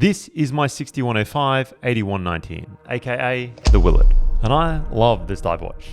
This is my 6105 8119, aka the Willard, and I love this dive watch.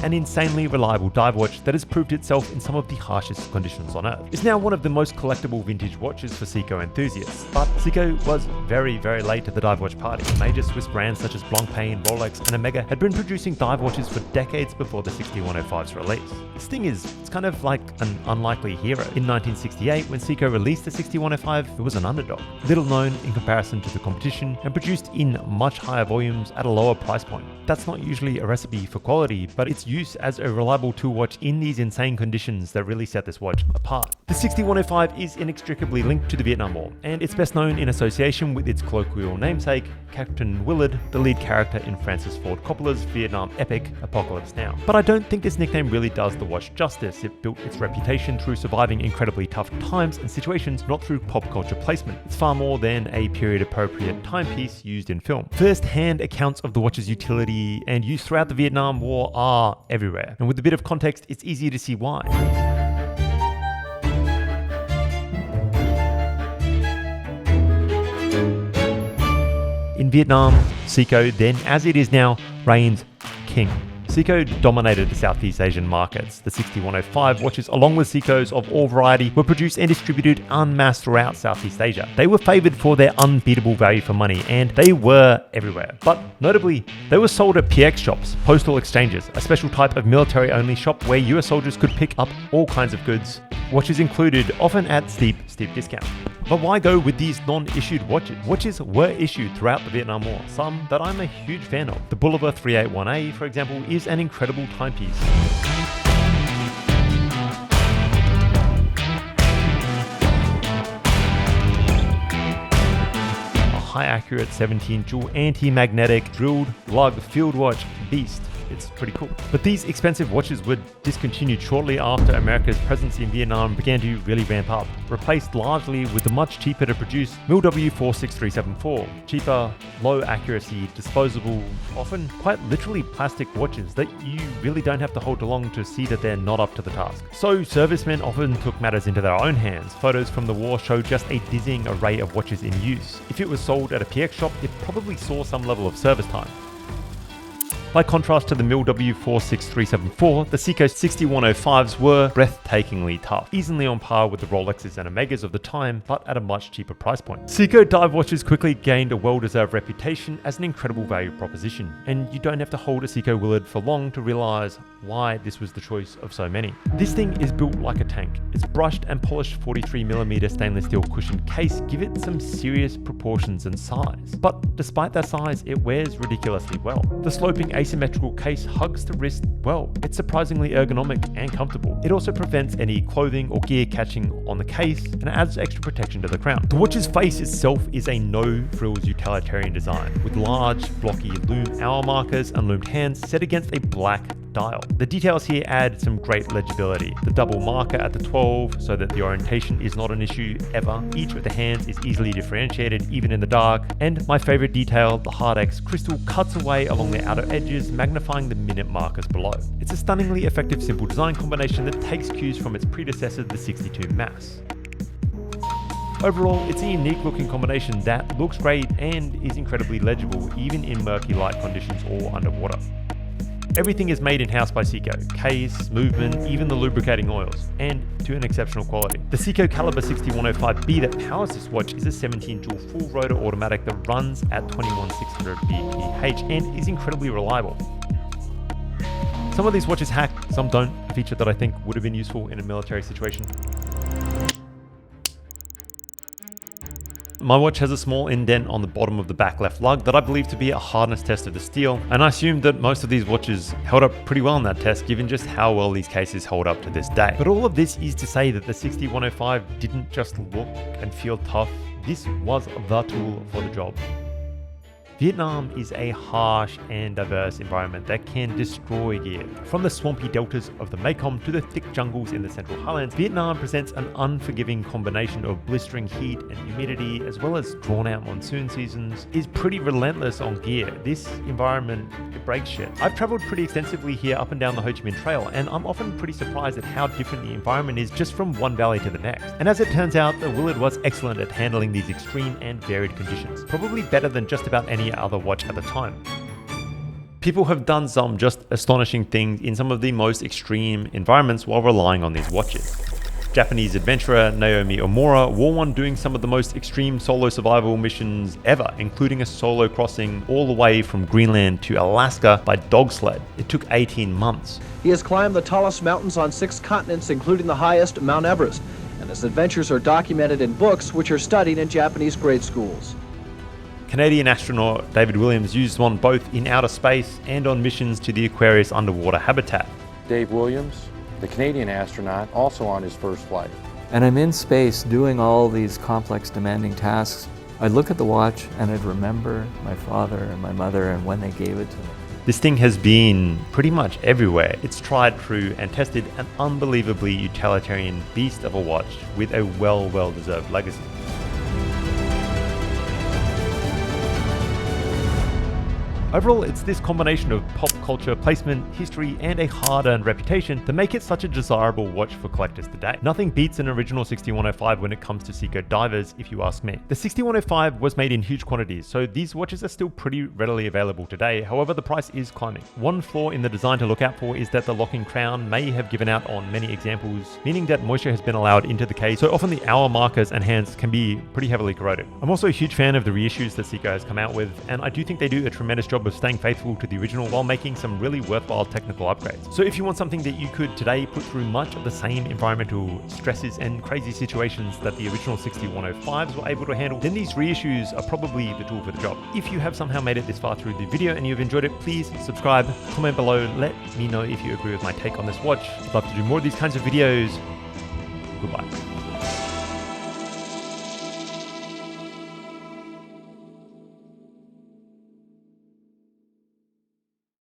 An insanely reliable dive watch that has proved itself in some of the harshest conditions on Earth. It's now one of the most collectible vintage watches for Seiko enthusiasts, but Seiko was very late to the dive watch party. Major Swiss brands such as Blancpain, Rolex, and Omega had been producing dive watches for decades before the 6105's release. This thing is, it's kind of like an unlikely hero. In 1968, when Seiko released the 6105, it was an underdog, little known in comparison to the competition, and produced in much higher volumes at a lower price point. That's not usually a recipe for quality, but its use as a reliable tool watch in these insane conditions that really set this watch apart. The 6105 is inextricably linked to the Vietnam War, and it's best known in association with its colloquial namesake, Captain Willard, the lead character in Francis Ford Coppola's Vietnam epic Apocalypse Now. But I don't think this nickname really does the watch justice. It built its reputation through surviving incredibly tough times and situations, not through pop culture placement. It's far more than a period-appropriate timepiece used in film. First-hand accounts of the watch's utility and use throughout the Vietnam War are everywhere, and with a bit of context, it's easier to see why. In Vietnam, Seiko, then as it is now, reigns king. Seiko dominated the Southeast Asian markets. The 6105 watches, along with Seikos of all variety, were produced and distributed en masse throughout Southeast Asia. They were favoured for their unbeatable value for money, and they were everywhere. But notably, they were sold at PX shops, postal exchanges, a special type of military-only shop where US soldiers could pick up all kinds of goods, watches included, often at steep discount. But why go with these non-issued watches? Watches were issued throughout the Vietnam War, some that I'm a huge fan of. The Bolivar 381A, for example, is an incredible timepiece. A high-accurate 17 jewel anti-magnetic drilled lug field watch beast. It's pretty cool. But these expensive watches were discontinued shortly after America's presence in Vietnam began to really ramp up, replaced largely with the much cheaper to produce MilW 46374, cheaper, low accuracy, disposable, often quite literally plastic watches that you really don't have to hold along to see that they're not up to the task. So servicemen often took matters into their own hands. Photos from the war show just a dizzying array of watches in use. If it was sold at a PX shop, it probably saw some level of service time. By contrast to the MilW 46374, the Seiko 6105s were breathtakingly tough, easily on par with the Rolexes and Omegas of the time, but at a much cheaper price point. Seiko dive watches quickly gained a well-deserved reputation as an incredible value proposition, and you don't have to hold a Seiko Willard for long to realize why this was the choice of so many. This thing is built like a tank. Its brushed and polished 43mm stainless steel cushioned case give it some serious proportions and size. But despite that size, it wears ridiculously well. The sloping asymmetrical case hugs the wrist well. It's surprisingly ergonomic and comfortable. It also prevents any clothing or gear catching on the case and adds extra protection to the crown. The watch's face itself is a no-frills utilitarian design with large, blocky lume hour markers and loomed hands set against a black dial. The details here add some great legibility. The double marker at the 12 so that the orientation is not an issue ever. Each of the hands is easily differentiated even in the dark. And my favorite detail, the Hard X crystal cuts away along the outer edges, magnifying the minute markers below. It's a stunningly effective simple design combination that takes cues from its predecessor, the 62 Mass. Overall, it's a unique looking combination that looks great and is incredibly legible even in murky light conditions or underwater. Everything is made in-house by Seiko, case, movement, even the lubricating oils, and to an exceptional quality. The Seiko Caliber 6105B that powers this watch is a 17 jewel full rotor automatic that runs at 21600 bph and is incredibly reliable. Some of these watches hack, some don't, a feature that I think would have been useful in a military situation. My watch has a small indent on the bottom of the back left lug that I believe to be a hardness test of the steel, and I assumed that most of these watches held up pretty well in that test given just how well these cases hold up to this day. But all of this is to say that the 6105 didn't just look and feel tough, this was the tool for the job. If Vietnam is a harsh and diverse environment that can destroy gear. From the swampy deltas of the Mekong to the thick jungles in the central highlands, Vietnam presents an unforgiving combination of blistering heat and humidity, as well as drawn-out monsoon seasons, is pretty relentless on gear. This environment, it breaks shit. I've traveled pretty extensively here up and down the Ho Chi Minh Trail, and I'm often pretty surprised at how different the environment is just from one valley to the next. And as it turns out, the Willard was excellent at handling these extreme and varied conditions, probably better than just about any other watch at the time. People have done some just astonishing things in some of the most extreme environments while relying on these watches. Japanese adventurer Naomi Omura wore one doing some of the most extreme solo survival missions ever, including a solo crossing all the way from Greenland to Alaska by dog sled. It took 18 months. He has climbed the tallest mountains on 6 continents, including the highest, Mount Everest, and his adventures are documented in books which are studied in Japanese grade schools. Canadian astronaut David Williams used one both in outer space and on missions to the Aquarius underwater habitat. Dave Williams, the Canadian astronaut, also on his first flight. And I'm in space doing all these complex, demanding tasks. I'd look at the watch and I'd remember my father and my mother and when they gave it to me. This thing has been pretty much everywhere. It's tried, true, and tested, an unbelievably utilitarian beast of a watch with a well-deserved legacy. Overall, it's this combination of pop culture, placement, history, and a hard-earned reputation that make it such a desirable watch for collectors today. Nothing beats an original 6105 when it comes to Seiko divers, if you ask me. The 6105 was made in huge quantities, so these watches are still pretty readily available today. However, the price is climbing. One flaw in the design to look out for is that the locking crown may have given out on many examples, meaning that moisture has been allowed into the case, so often the hour markers and hands can be pretty heavily corroded. I'm also a huge fan of the reissues that Seiko has come out with, and I do think they do a tremendous job of staying faithful to the original while making some really worthwhile technical upgrades. So if you want something that you could today put through much of the same environmental stresses and crazy situations that the original 6105s were able to handle, then these reissues are probably the tool for the job. If you have somehow made it this far through the video and you've enjoyed it, please subscribe, comment below, let me know if you agree with my take on this watch. I'd love to do more of these kinds of videos. Goodbye.